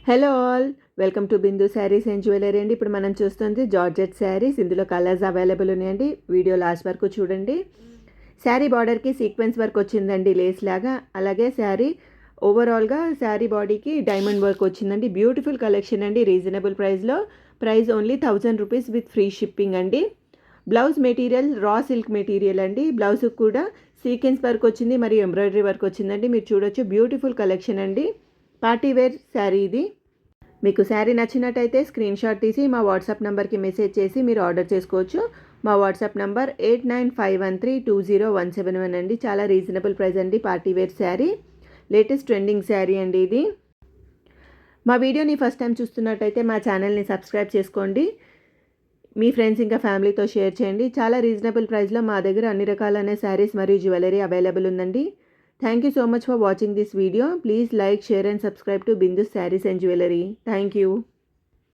Hello all, welcome to Bindu saris and jewellery అండి. ఇప్పుడు మనం చూస్తుంది జార్జెట్ శారీస్. ఇందులో కలర్స్ అవైలబుల్ ఉన్నాయండి. వీడియో లాస్ట్ వరకు చూడండి. శారీ బార్డర్కి సీక్వెన్స్ వర్క్ వచ్చిందండి, లేస్ లాగా. అలాగే శారీ ఓవరాల్గా శారీ బాడీకి డైమండ్ వర్క్ వచ్చిందండి. బ్యూటిఫుల్ కలెక్షన్ అండి, రీజనబుల్ ప్రైస్లో. Price only 1000 rupees with free shipping అండి. Blouse material raw silk material అండి. బ్లౌజ్కి కూడా సీక్వెన్స్ వర్క్ వచ్చింది మరియు ఎంబ్రాయిడరీ వర్క్ వచ్చిందండి. మీరు చూడొచ్చు, బ్యూటిఫుల్ కలెక్షన్ అండి. పార్టీ వేర్ శారీ ఇది. మీకు శారీ నచ్చినట్టయితే స్క్రీన్ షాట్ తీసి మా వాట్సాప్ నెంబర్కి మెసేజ్ చేసి మీరు ఆర్డర్ చేసుకోవచ్చు. మా వాట్సాప్ నెంబర్ 8951320171 అండి. చాలా రీజనబుల్ ప్రైస్ అండి. Party wear sari, latest trending sari అండి ఇది. మా వీడియోని ఫస్ట్ టైం చూస్తున్నట్టయితే మా ఛానల్ని సబ్స్క్రైబ్ చేసుకోండి. మీ ఫ్రెండ్స్ ఇంకా ఫ్యామిలీతో షేర్ చేయండి. చాలా రీజనబుల్ ప్రైస్లో మా దగ్గర అన్ని రకాలైన శారీస్ మరియు జ్యువెలరీ అవైలబుల్ ఉందండి. Thank you so much for watching this video. Please like, share and subscribe to Bindu Sarees and Jewellery. Thank you.